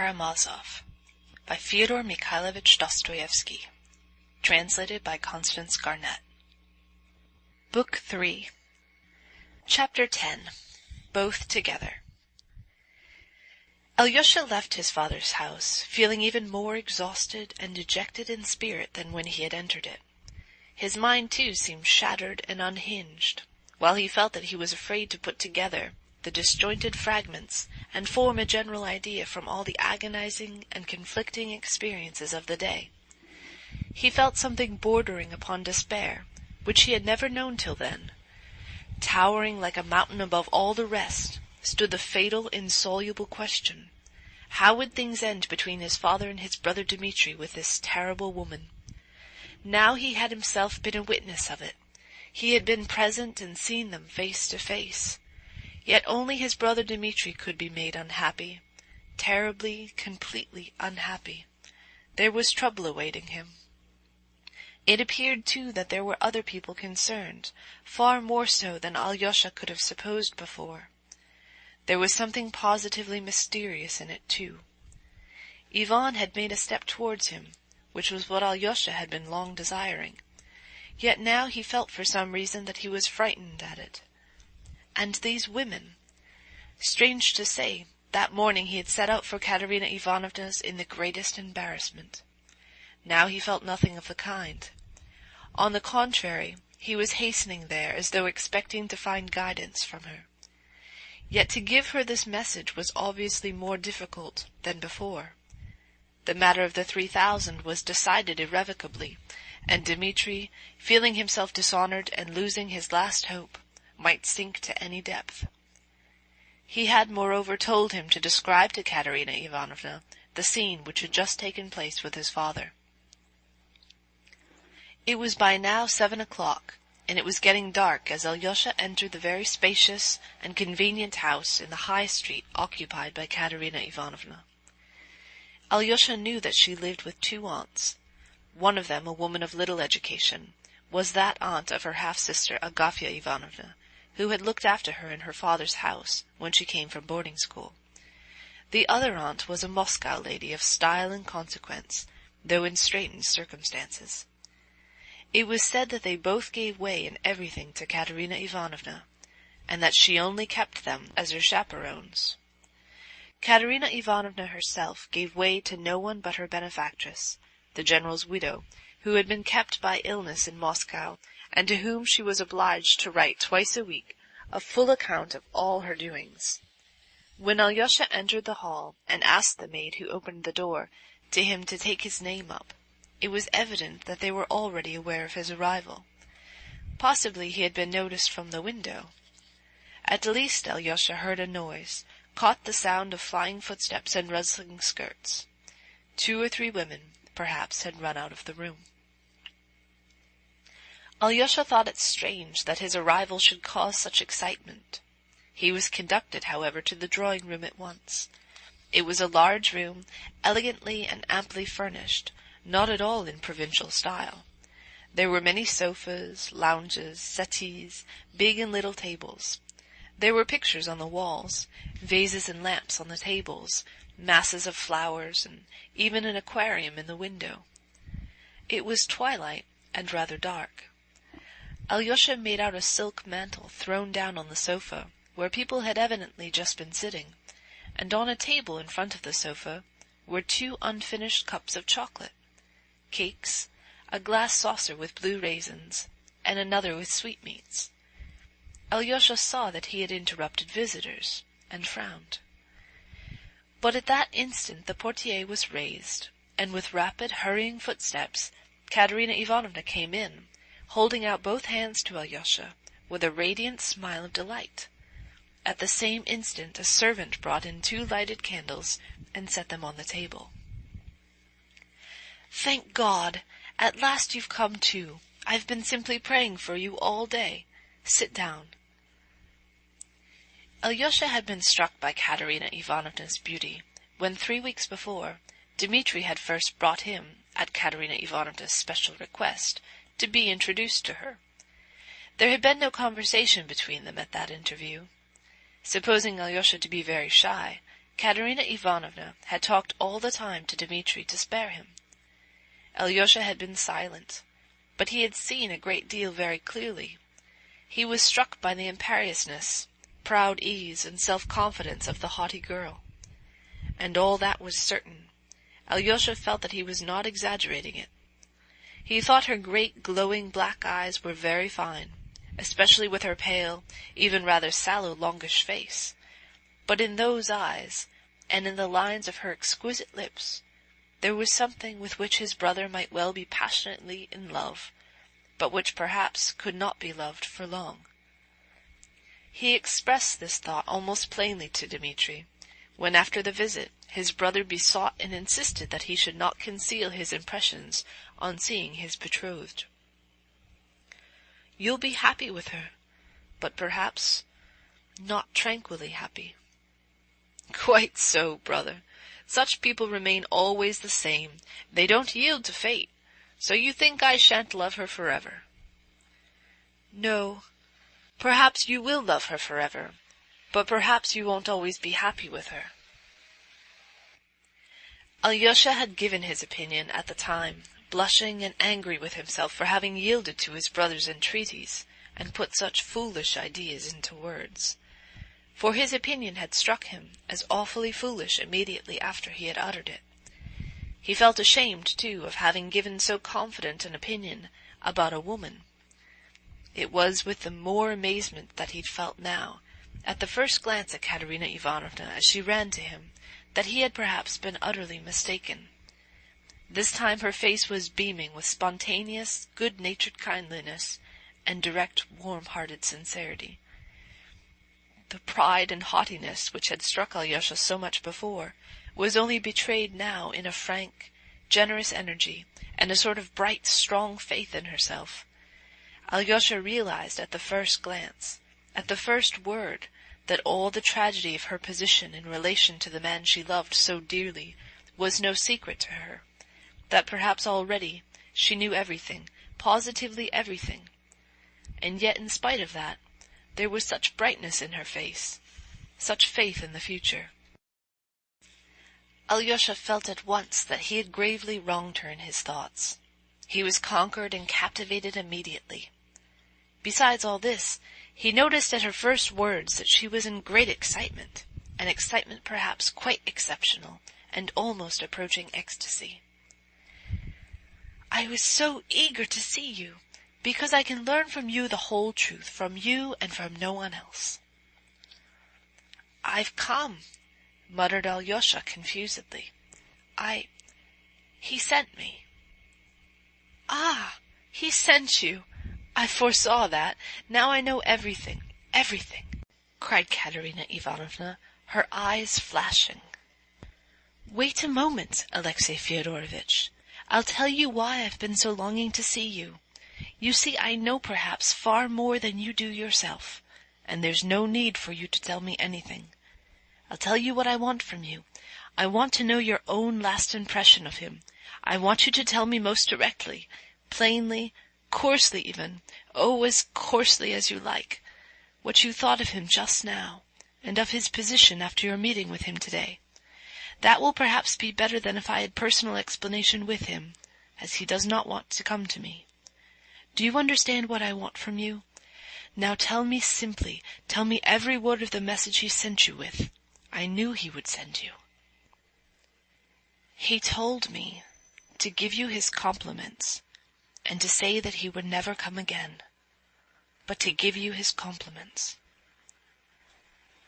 Karamazov by Fyodor Mikhailovich Dostoevsky. Translated by Constance Garnett. Book 3. Chapter 10. Both Together. Alyosha left his father's house, feeling even more exhausted and dejected in spirit than when he had entered it. His mind, too, seemed shattered and unhinged, while he felt that he was afraid to put together the disjointed fragments and form a general idea from all the agonizing and conflicting experiences of the day. He felt something bordering upon despair, which he had never known till then. Towering like a mountain above all the rest stood the fatal, insoluble question: how would things end between his father and his brother Dmitri with this terrible woman? Now he had himself been a witness of it. He had been present and seen them face to face. Yet only his brother Dmitri could be made unhappy, terribly, completely unhappy. There was trouble awaiting him. It appeared, too, that there were other people concerned, far more so than Alyosha could have supposed before. There was something positively mysterious in it, too. Ivan had made a step towards him, which was what Alyosha had been long desiring. Yet now he felt for some reason that he was frightened at it. And these women! Strange to say, that morning he had set out for Katerina Ivanovna's in the greatest embarrassment. Now he felt nothing of the kind. On the contrary, he was hastening there as though expecting to find guidance from her. Yet to give her this message was obviously more difficult than before. The matter of the 3,000 was decided irrevocably, and Dmitri, feeling himself dishonored and losing his last hope, might sink to any depth. He had moreover told him to describe to Katerina Ivanovna the scene which had just taken place with his father. It was by now 7 o'clock, and it was getting dark as Alyosha entered the very spacious and convenient house in the high street occupied by Katerina Ivanovna. Alyosha knew that she lived with 2 aunts. One of them, a woman of little education, was that aunt of her half-sister Agafya Ivanovna, who had looked after her in her father's house when she came from boarding school. The other aunt was a Moscow lady of style and consequence, though in straitened circumstances. It was said that they both gave way in everything to Katerina Ivanovna, and that she only kept them as her chaperones. Katerina Ivanovna herself gave way to no one but her benefactress, the general's widow, who had been kept by illness in Moscow, and to whom she was obliged to write twice a week a full account of all her doings. When Alyosha entered the hall and asked the maid who opened the door to him to take his name up, it was evident that they were already aware of his arrival. Possibly he had been noticed from the window. At least Alyosha heard a noise, caught the sound of flying footsteps and rustling skirts. 2 or 3 women, perhaps, had run out of the room. Alyosha thought it strange that his arrival should cause such excitement. He was conducted, however, to the drawing-room at once. It was a large room, elegantly and amply furnished, not at all in provincial style. There were many sofas, lounges, settees, big and little tables. There were pictures on the walls, vases and lamps on the tables, masses of flowers, and even an aquarium in the window. It was twilight and rather dark. Alyosha made out a silk mantle thrown down on the sofa, where people had evidently just been sitting, and on a table in front of the sofa were 2 unfinished cups of chocolate, cakes, a glass saucer with blue raisins, and another with sweetmeats. Alyosha saw that he had interrupted visitors, and frowned. But at that instant the portiere was raised, and with rapid, hurrying footsteps, Katerina Ivanovna came in, holding out both hands to Alyosha, with a radiant smile of delight. At the same instant a servant brought in 2 lighted candles and set them on the table. "Thank God! At last you've come to. I've been simply praying for you all day. Sit down." Alyosha had been struck by Katerina Ivanovna's beauty, when 3 weeks before, Dmitri had first brought him, at Katerina Ivanovna's special request, to be introduced to her. There had been no conversation between them at that interview. Supposing Alyosha to be very shy, Katerina Ivanovna had talked all the time to Dmitri to spare him. Alyosha had been silent, but he had seen a great deal very clearly. He was struck by the imperiousness, proud ease, and self-confidence of the haughty girl. And all that was certain. Alyosha felt that he was not exaggerating it. He thought her great glowing black eyes were very fine, especially with her pale, even rather sallow, longish face. But in those eyes, and in the lines of her exquisite lips, there was something with which his brother might well be passionately in love, but which perhaps could not be loved for long. He expressed this thought almost plainly to Dmitri, when after the visit his brother besought and insisted that he should not conceal his impressions on seeing his betrothed. "You'll be happy with her, but perhaps not tranquilly happy." "Quite so, brother. Such people remain always the same. They don't yield to fate. So you think I shan't love her forever?" "No. Perhaps you will love her forever, but perhaps you won't always be happy with her." Alyosha had given his opinion at the time, blushing and angry with himself for having yielded to his brother's entreaties, and put such foolish ideas into words. For his opinion had struck him as awfully foolish immediately after he had uttered it. He felt ashamed, too, of having given so confident an opinion about a woman. It was with the more amazement that he felt now, at the first glance at Katerina Ivanovna as she ran to him, that he had perhaps been utterly mistaken. This time her face was beaming with spontaneous, good-natured kindliness and direct, warm-hearted sincerity. The pride and haughtiness which had struck Alyosha so much before was only betrayed now in a frank, generous energy and a sort of bright, strong faith in herself. Alyosha realized at the first glance, at the first word, that all the tragedy of her position in relation to the man she loved so dearly was no secret to her, that perhaps already she knew everything, positively everything. And yet in spite of that, there was such brightness in her face, such faith in the future. Alyosha felt at once that he had gravely wronged her in his thoughts. He was conquered and captivated immediately. Besides all this, he noticed at her first words that she was in great excitement, an excitement perhaps quite exceptional, and almost approaching ecstasy. "I was so eager to see you, because I can learn from you the whole truth, from you and from no one else." "I've come," muttered Alyosha confusedly. He sent me." "Ah, he sent you! I foresaw that. Now I know everything, everything," cried Katerina Ivanovna, her eyes flashing. "Wait a moment, Alexey Fyodorovitch. I'll tell you why I've been so longing to see you. You see, I know perhaps far more than you do yourself, and there's no need for you to tell me anything. I'll tell you what I want from you. I want to know your own last impression of him. I want you to tell me most directly, plainly, coarsely even, oh, as coarsely as you like, what you thought of him just now, and of his position after your meeting with him today. That will perhaps be better than if I had personal explanation with him, as he does not want to come to me. Do you understand what I want from you? Now tell me simply, tell me every word of the message he sent you with. I knew he would send you." "He told me to give you his compliments, and to say that he would never come again, but to give you his compliments."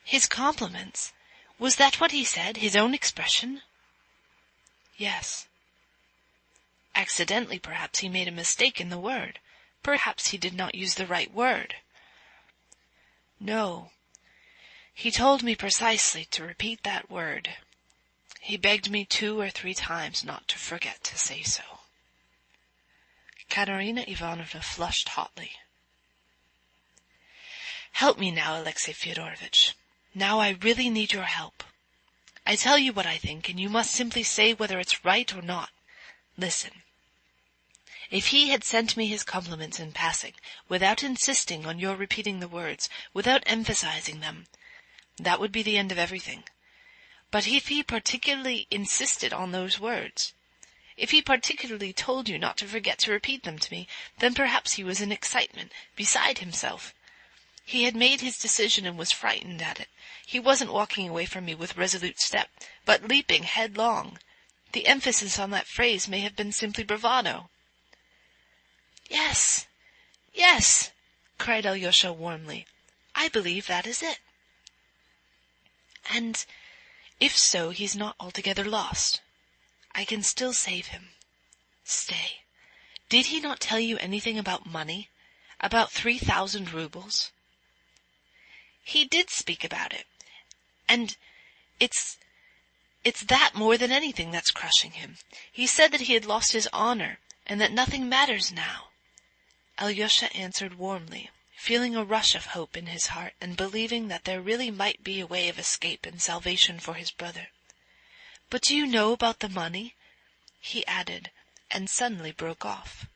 "His compliments? Was that what he said, his own expression?" "Yes." "Accidentally, perhaps, he made a mistake in the word. Perhaps he did not use the right word." "No. He told me precisely to repeat that word. He begged me 2 or 3 times not to forget to say so." Katerina Ivanovna flushed hotly. "Help me now, Alexey Fyodorovitch. Now I really need your help. I tell you what I think, and you must simply say whether it's right or not. Listen. If he had sent me his compliments in passing, without insisting on your repeating the words, without emphasizing them, that would be the end of everything. But if he particularly insisted on those words, if he particularly told you not to forget to repeat them to me, then perhaps he was in excitement, beside himself. He had made his decision and was frightened at it. He wasn't walking away from me with resolute step, but leaping headlong. The emphasis on that phrase may have been simply bravado." "Yes, yes," cried Alyosha warmly. "I believe that is it." "And if so, he's not altogether lost. I can still save him. Stay, did he not tell you anything about money? About 3,000 rubles? "He did speak about it, and it's that more than anything that's crushing him. He said that he had lost his honor, and that nothing matters now." Alyosha answered warmly, feeling a rush of hope in his heart, and believing that there really might be a way of escape and salvation for his brother. "But do you know about the money?" he added, and suddenly broke off.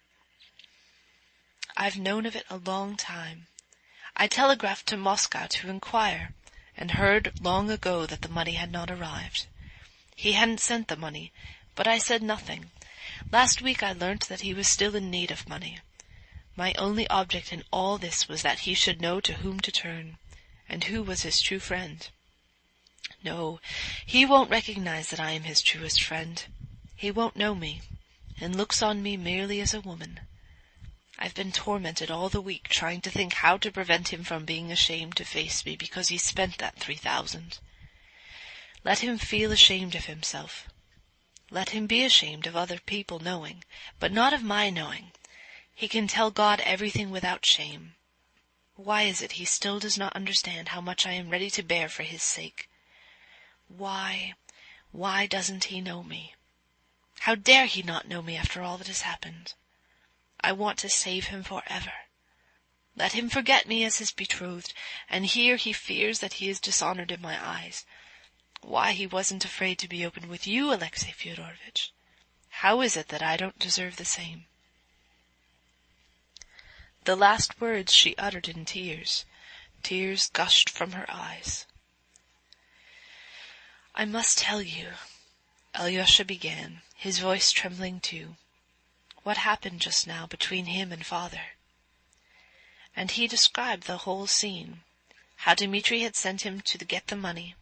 "I've known of it a long time. I telegraphed to Moscow to inquire, and heard long ago that the money had not arrived. He hadn't sent the money, but I said nothing. Last week I learnt that he was still in need of money. My only object in all this was that he should know to whom to turn, and who was his true friend. No, he won't recognize that I am his truest friend. He won't know me, and looks on me merely as a woman. I've been tormented all the week trying to think how to prevent him from being ashamed to face me because he spent that 3,000. Let him feel ashamed of himself. Let him be ashamed of other people knowing, but not of my knowing. He can tell God everything without shame. Why is it he still does not understand how much I am ready to bear for his sake? Why doesn't he know me? How dare he not know me after all that has happened? I want to save him forever. Let him forget me as his betrothed, and here he fears that he is dishonored in my eyes. Why he wasn't afraid to be open with you, Alexey Fyodorovitch? How is it that I don't deserve the same?" The last words she uttered in tears. Tears gushed from her eyes. "I must tell you," Alyosha began, his voice trembling too, "what happened just now between him and father." And he described the whole scene, how Dmitri had sent him to get the money,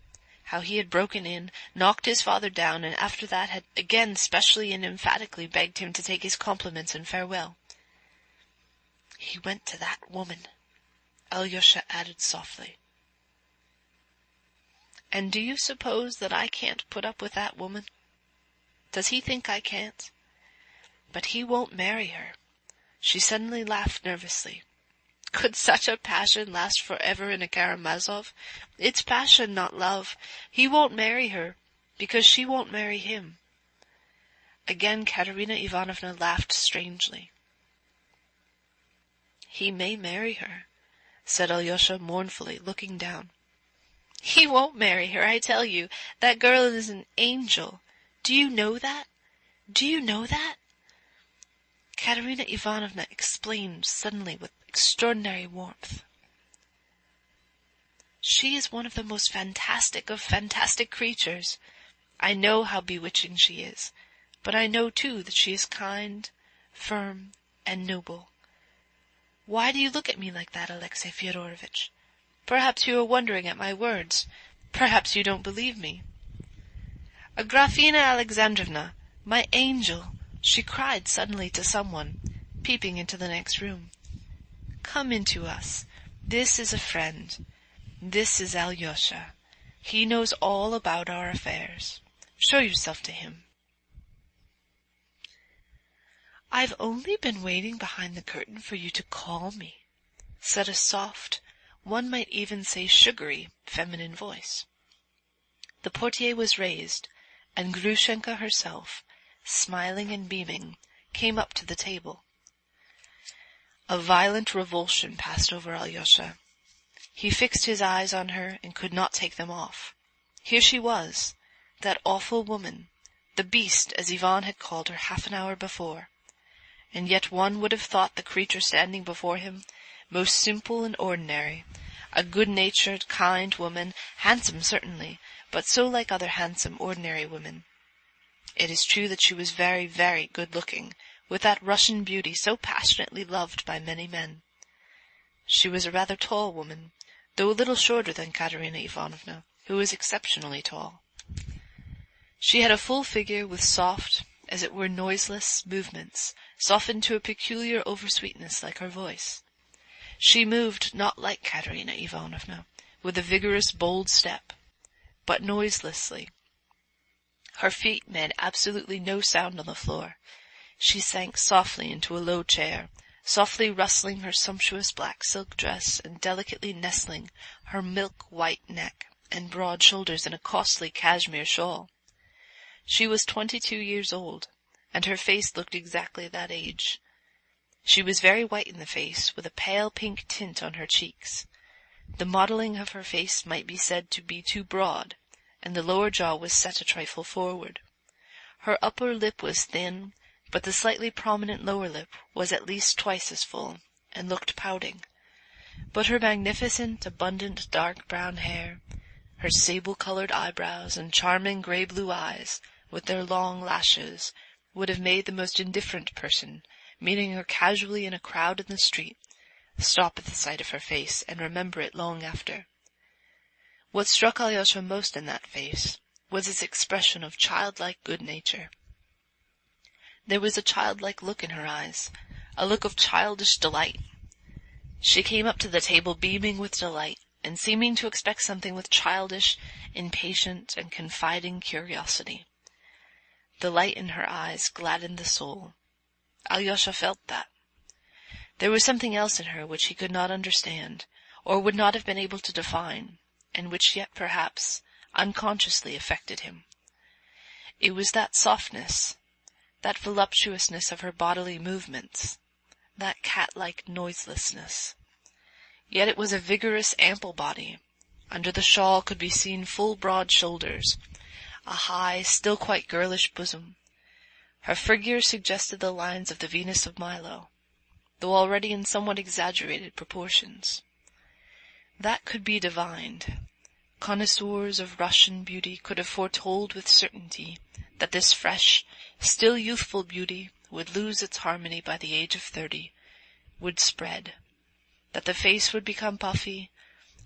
how he had broken in, knocked his father down, and after that had again specially and emphatically begged him to take his compliments and farewell. "He went to that woman," Alyosha added softly. "And do you suppose that I can't put up with that woman? Does he think I can't? But he won't marry her." She suddenly laughed nervously. "Could such a passion last forever in a Karamazov? It's passion, not love. He won't marry her, because she won't marry him." Again Katerina Ivanovna laughed strangely. "He may marry her," said Alyosha mournfully, looking down. "He won't marry her, I tell you. That girl is an angel. Do you know that? Do you know that?" Katerina Ivanovna explained suddenly with extraordinary warmth. "She is one of the most fantastic of fantastic creatures. I know how bewitching she is, but I know too that she is kind, firm, and noble. Why do you look at me like that, Alexey Fyodorovitch? Perhaps you are wondering at my words. Perhaps you don't believe me." "Agrafena Alexandrovna, my angel!" she cried suddenly to someone, peeping into the next room. "Come into us. This is a friend. This is Alyosha. He knows all about our affairs. Show yourself to him." "I've only been waiting behind the curtain for you to call me," said a soft, one might even say sugary, feminine voice. The portiere was raised, and Grushenka herself, smiling and beaming, came up to the table. A violent revulsion passed over Alyosha. He fixed his eyes on her and could not take them off. Here she was, that awful woman, the beast as Ivan had called her half an hour before, and yet one would have thought the creature standing before him most simple and ordinary, a good-natured, kind woman, handsome certainly, but so like other handsome, ordinary women. It is true that she was very, very good-looking, with that Russian beauty so passionately loved by many men. She was a rather tall woman, though a little shorter than Katerina Ivanovna, who was exceptionally tall. She had a full figure with soft, as it were noiseless, movements, softened to a peculiar oversweetness like her voice. She moved not like Katerina Ivanovna, with a vigorous, bold step, but noiselessly. Her feet made absolutely no sound on the floor. She sank softly into a low chair, softly rustling her sumptuous black silk dress and delicately nestling her milk-white neck and broad shoulders in a costly cashmere shawl. She was 22 years old, and her face looked exactly that age. She was very white in the face, with a pale pink tint on her cheeks. The modelling of her face might be said to be too broad, and the lower jaw was set a trifle forward. Her upper lip was thin, but the slightly prominent lower lip was at least twice as full, and looked pouting. But her magnificent, abundant, dark brown hair, her sable-colored eyebrows, and charming grey-blue eyes, with their long lashes, would have made the most indifferent person, meeting her casually in a crowd in the street, stop at the sight of her face and remember it long after. What struck Alyosha most in that face was its expression of childlike good nature. There was a childlike look in her eyes, a look of childish delight. She came up to the table beaming with delight, and seeming to expect something with childish, impatient, and confiding curiosity. The light in her eyes gladdened the soul. Alyosha felt that. There was something else in her which he could not understand, or would not have been able to define, and which yet perhaps unconsciously affected him. It was that softness, that voluptuousness of her bodily movements, that cat-like noiselessness. Yet it was a vigorous, ample body. Under the shawl could be seen full broad shoulders, a high, still quite girlish bosom. Her figure suggested the lines of the Venus of Milo, though already in somewhat exaggerated proportions. That could be divined. Connoisseurs of Russian beauty could have foretold with certainty that this fresh, still youthful beauty would lose its harmony by the age of 30, would spread, that the face would become puffy,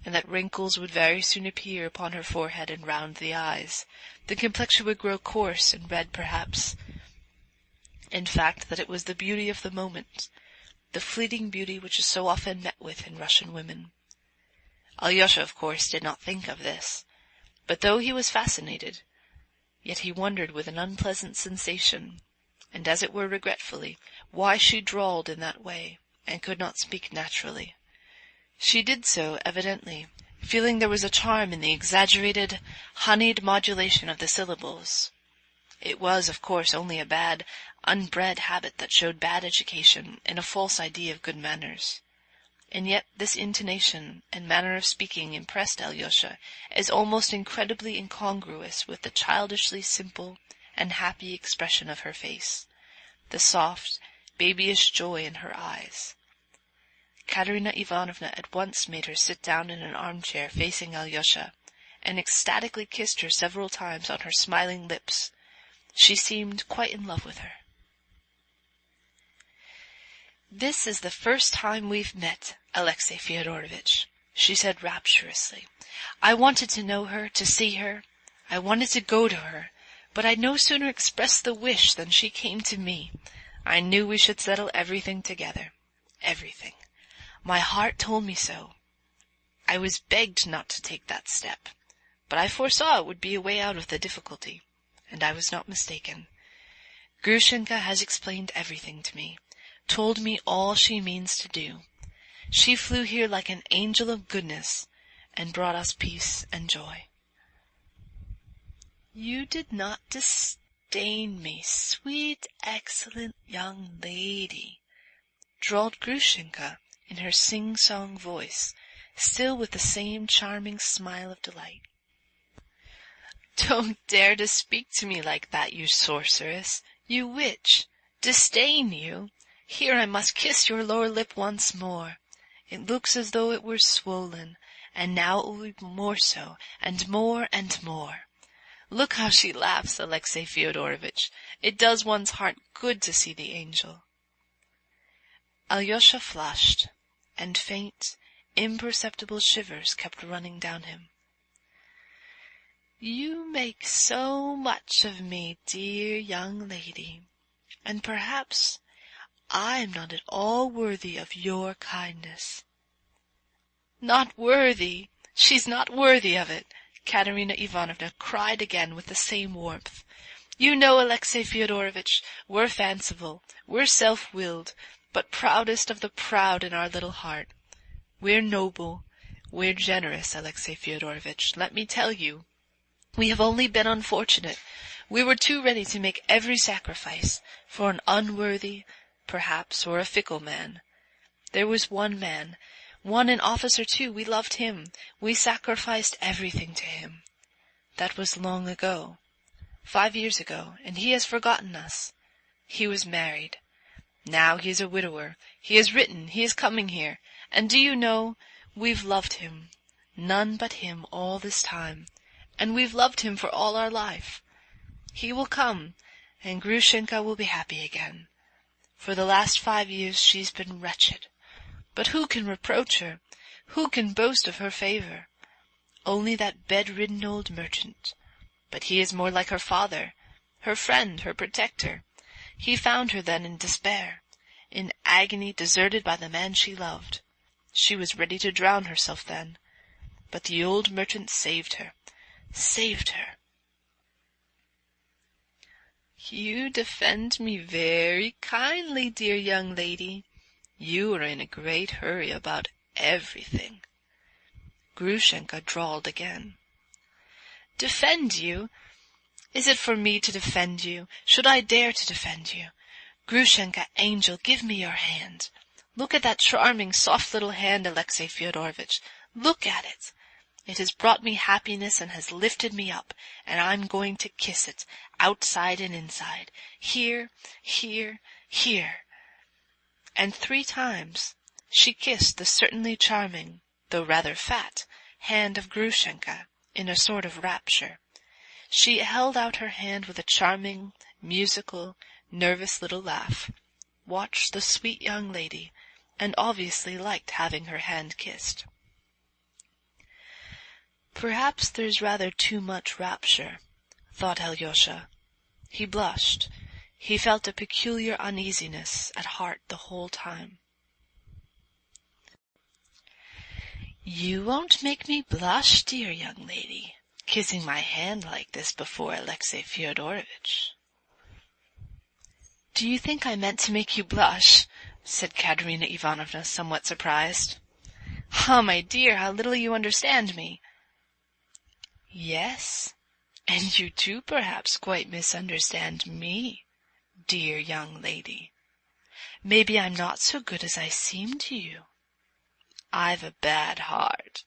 and that wrinkles would very soon appear upon her forehead and round the eyes. The complexion would grow coarse and red perhaps. In fact, that it was the beauty of the moment, the fleeting beauty which is so often met with in Russian women. Alyosha, of course, did not think of this, but though he was fascinated, yet he wondered with an unpleasant sensation, and as it were regretfully, why she drawled in that way, and could not speak naturally. She did so, evidently, feeling there was a charm in the exaggerated, honeyed modulation of the syllables. It was, of course, only a bad, unbred habit that showed bad education and a false idea of good manners. And yet this intonation and manner of speaking impressed Alyosha as almost incredibly incongruous with the childishly simple and happy expression of her face, the soft, babyish joy in her eyes. Katerina Ivanovna at once made her sit down in an armchair facing Alyosha, and ecstatically kissed her several times on her smiling lips. She seemed quite in love with her. "This is the first time we've met, Alexey Fyodorovitch," she said rapturously. "I wanted to know her, to see her. I wanted to go to her, but I no sooner expressed the wish than she came to me. I knew we should settle everything together. Everything. My heart told me so. I was begged not to take that step, but I foresaw it would be a way out of the difficulty, and I was not mistaken. Grushenka has explained everything to me, told me all she means to do. She flew here like an angel of goodness, and brought us peace and joy." "You did not disdain me, sweet, excellent young lady," drawled Grushenka in her sing-song voice, still with the same charming smile of delight. "Don't dare to speak to me like that, you sorceress, you witch! Disdain you! Here I must kiss your lower lip once more. It looks as though it were swollen, and now it will be more so, and more and more. Look how she laughs, Alexey Fyodorovitch. It does one's heart good to see the angel." Alyosha flushed, and faint, imperceptible shivers kept running down him. "You make so much of me, dear young lady, and perhaps I am not at all worthy of your kindness." "Not worthy! She's not worthy of it!" Katerina Ivanovna cried again with the same warmth. "You know, Alexey Fyodorovitch, we're fanciful, we're self-willed, but proudest of the proud in our little heart. We're noble, we're generous, Alexey Fyodorovitch, let me tell you. We have only been unfortunate. We were too ready to make every sacrifice for an unworthy, perhaps, or a fickle man. There was one man, an officer too, we loved him. We sacrificed everything to him. That was long ago, 5 years ago, and he has forgotten us. He was married. Now he is a widower. He has written, he is coming here, and do you know, we've loved him, none but him all this time, and we've loved him for all our life. He will come, and Grushenka will be happy again. For the last 5 years she's been wretched. But who can reproach her? Who can boast of her favor? Only that bedridden old merchant. But he is more like her father, her friend, her protector. He found her then in despair, in agony, deserted by the man she loved. She was ready to drown herself then. But the old merchant saved her. Saved her. You defend me very kindly, dear young lady. You are in a great hurry about everything. Grushenka drawled again. Defend you? Is it for me to defend you? Should I dare to defend you? Grushenka, angel, give me your hand. Look at that charming, soft little hand, Alexey Fyodorovitch. Look at it. It has brought me happiness and has lifted me up, and I'm going to kiss it, outside and inside, here, here, here. And 3 times she kissed the certainly charming, though rather fat, hand of Grushenka in a sort of rapture. She held out her hand with a charming, musical, nervous little laugh, watched the sweet young lady, and obviously liked having her hand kissed. Perhaps there's rather too much rapture, thought Alyosha. He blushed. He felt a peculiar uneasiness at heart the whole time. You won't make me blush, dear young lady, kissing my hand like this before Alexey Fyodorovitch. Do you think I meant to make you blush? Said Katerina Ivanovna, somewhat surprised. Ah, my dear, how little you understand me. Yes, and you too perhaps quite misunderstand me, dear young lady. Maybe I'm not so good as I seem to you. I've a bad heart.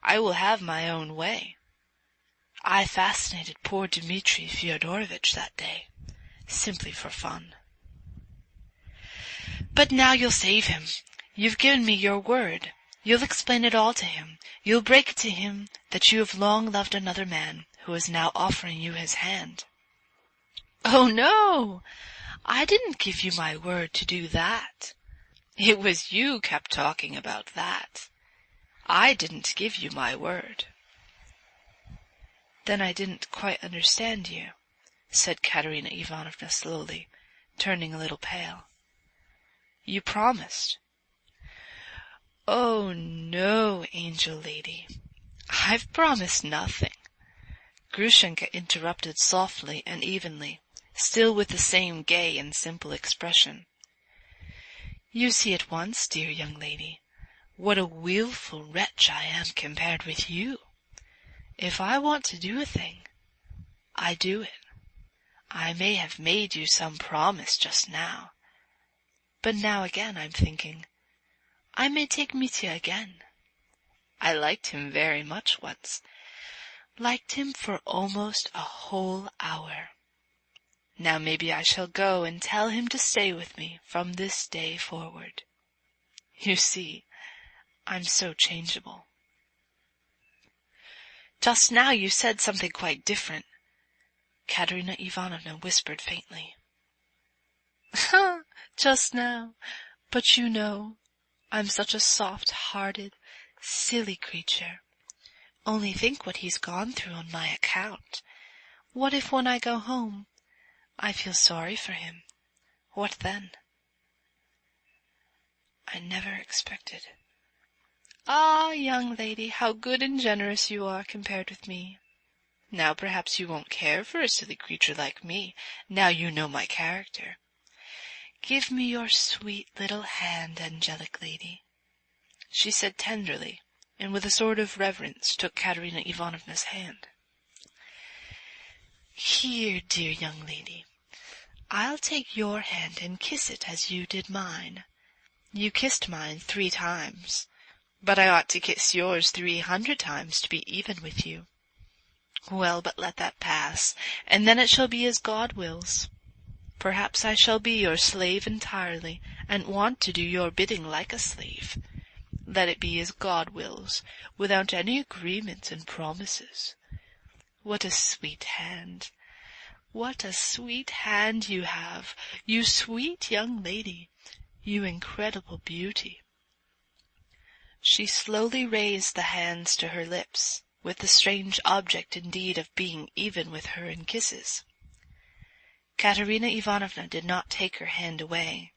I will have my own way. I fascinated poor Dmitri Fyodorovitch that day, simply for fun. But now you'll save him. You've given me your word. You'll explain it all to him. You'll break it to him that you have long loved another man who is now offering you his hand. Oh, no! I didn't give you my word to do that. It was you kept talking about that. I didn't give you my word. Then I didn't quite understand you, said Katerina Ivanovna slowly, turning a little pale. You promised. Oh, no, angel lady. I've promised nothing. Grushenka interrupted softly and evenly, still with the same gay and simple expression. You see at once, dear young lady, what a willful wretch I am compared with you. If I want to do a thing, I do it. I may have made you some promise just now, but now again I'm thinking, I may take Mitya again. I liked him very much once, liked him for almost a whole hour. Now maybe I shall go and tell him to stay with me from this day forward. You see, I'm so changeable. Just now you said something quite different." Katerina Ivanovna whispered faintly. "Just now, but you know, I'm such a soft-hearted, silly creature. Only think what he's gone through on my account. What if when I go home I feel sorry for him? What then?" "I never expected." "Ah, young lady, how good and generous you are compared with me. Now perhaps you won't care for a silly creature like me, now you know my character. Give me your sweet little hand, angelic lady," she said tenderly, and with a sort of reverence took Katerina Ivanovna's hand. "Here, dear young lady, I'll take your hand and kiss it as you did mine. You kissed mine 3 times, but I ought to kiss yours 300 times to be even with you. Well, but let that pass, and then it shall be as God wills. Perhaps I shall be your slave entirely, and want to do your bidding like a slave. Let it be as God wills, without any agreements and promises. What a sweet hand! What a sweet hand you have, you sweet young lady, you incredible beauty." She slowly raised the hands to her lips, with the strange object indeed of being even with her in kisses. Katerina Ivanovna did not take her hand away.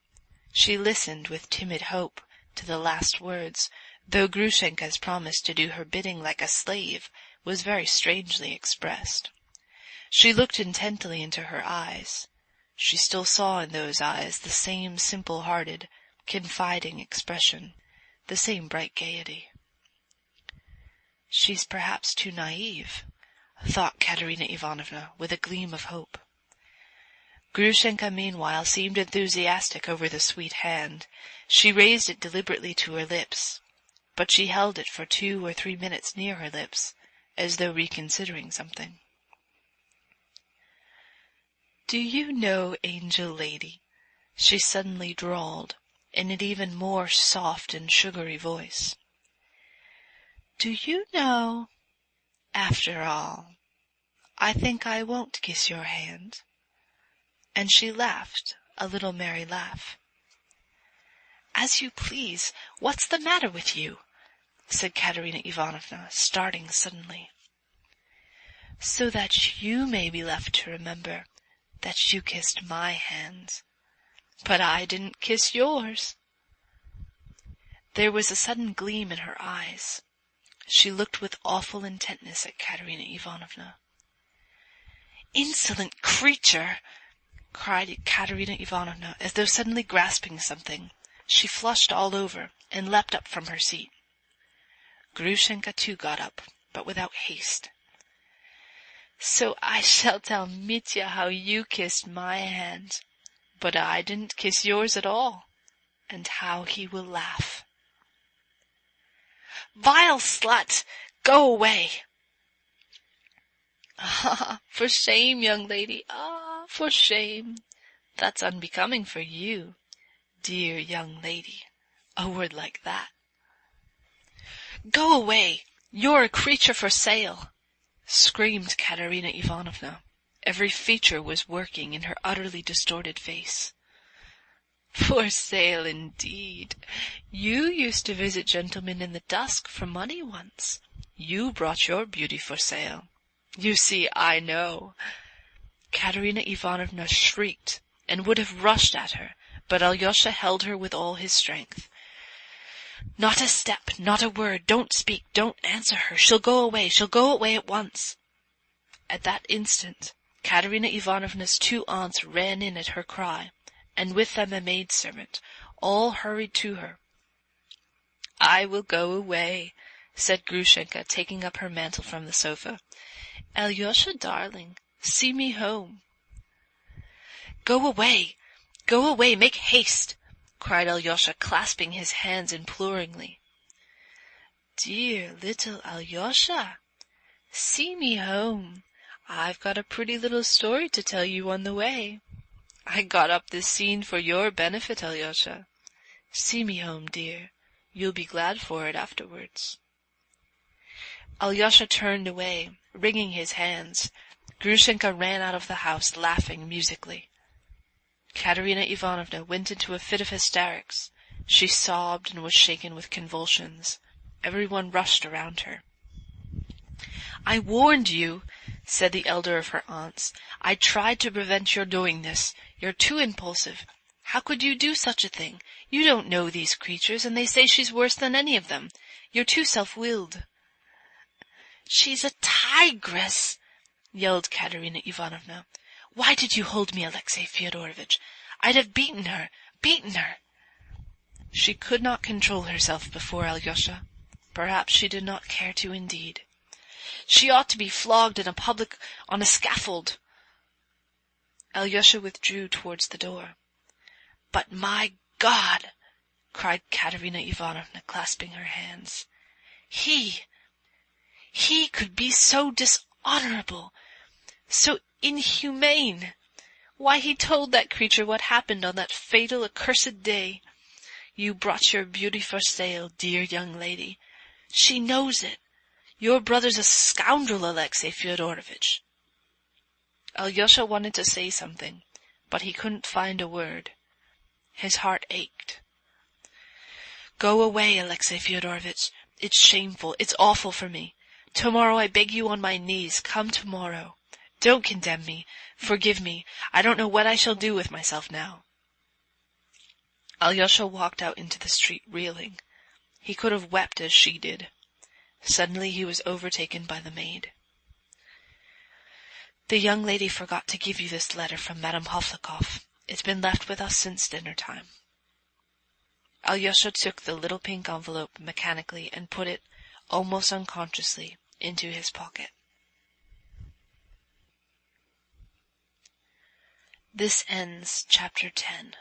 She listened with timid hope to the last words, though Grushenka's promise to do her bidding like a slave was very strangely expressed. She looked intently into her eyes. She still saw in those eyes the same simple-hearted, confiding expression, the same bright gaiety. "She's perhaps too naive," thought Katerina Ivanovna with a gleam of hope. Grushenka meanwhile seemed enthusiastic over the sweet hand. She raised it deliberately to her lips, but she held it for 2 or 3 minutes near her lips, as though reconsidering something. "Do you know, angel lady," she suddenly drawled, in an even more soft and sugary voice, "do you know, after all, I think I won't kiss your hand." And she laughed, a little merry laugh. "As you please. What's the matter with you?" said Katerina Ivanovna, starting suddenly. "So that you may be left to remember that you kissed my hand, but I didn't kiss yours." There was a sudden gleam in her eyes. She looked with awful intentness at Katerina Ivanovna. "Insolent creature!" cried Katerina Ivanovna, as though suddenly grasping something. She flushed all over, and leapt up from her seat. Grushenka too got up, but without haste. "So I shall tell Mitya how you kissed my hand, but I didn't kiss yours at all, and how he will laugh." "Vile slut! Go away!" "Ah, for shame, young lady, ah, for shame! That's unbecoming for you, dear young lady, a word like that." "Go away! You're a creature for sale!" screamed Katerina Ivanovna. Every feature was working in her utterly distorted face. "For sale, indeed! You used to visit gentlemen in the dusk for money once. You brought your beauty for sale. You see, I know." Katerina Ivanovna shrieked and would have rushed at her, but Alyosha held her with all his strength. "Not a step, not a word, don't speak, don't answer her. She'll go away at once." At that instant Katerina Ivanovna's 2 aunts ran in at her cry, and with them a maidservant. All hurried to her. "I will go away," said Grushenka, taking up her mantle from the sofa. "Alyosha, darling, see me home." Go away, make haste!" cried Alyosha, clasping his hands imploringly. "Dear little Alyosha, see me home. I've got a pretty little story to tell you on the way. I got up this scene for your benefit, Alyosha. See me home, dear. You'll be glad for it afterwards." Alyosha turned away, wringing his hands. Grushenka ran out of the house, laughing musically. Katerina Ivanovna went into a fit of hysterics. She sobbed and was shaken with convulsions. Everyone rushed around her. "I warned you," said the elder of her aunts. "I tried to prevent your doing this. You're too impulsive. How could you do such a thing? You don't know these creatures, and they say she's worse than any of them. You're too self-willed." "She's a tigress!" yelled Katerina Ivanovna. "Why did you hold me, Alexey Fyodorovitch? I'd have beaten her. She could not control herself before Alyosha. Perhaps she did not care to indeed. "She ought to be flogged on a scaffold." Alyosha withdrew towards the door. "But my God!" cried Katerina Ivanovna, clasping her hands. He could be so dishonorable, so inhumane. Why, he told that creature what happened on that fatal, accursed day. You brought your beauty for sale, dear young lady. She knows it. Your brother's a scoundrel, Alexey Fyodorovitch." Alyosha wanted to say something, but he couldn't find a word. His heart ached. "Go away, Alexey Fyodorovitch. It's shameful. It's awful for me. Tomorrow, I beg you on my knees, come tomorrow. Don't condemn me. Forgive me. I don't know what I shall do with myself now." Alyosha walked out into the street reeling. He could have wept as she did. Suddenly he was overtaken by the maid. "The young lady forgot to give you this letter from Madame Hovlikov. It's been left with us since dinner-time." Alyosha took the little pink envelope mechanically and put it, almost unconsciously, into his pocket. This ends Chapter 10.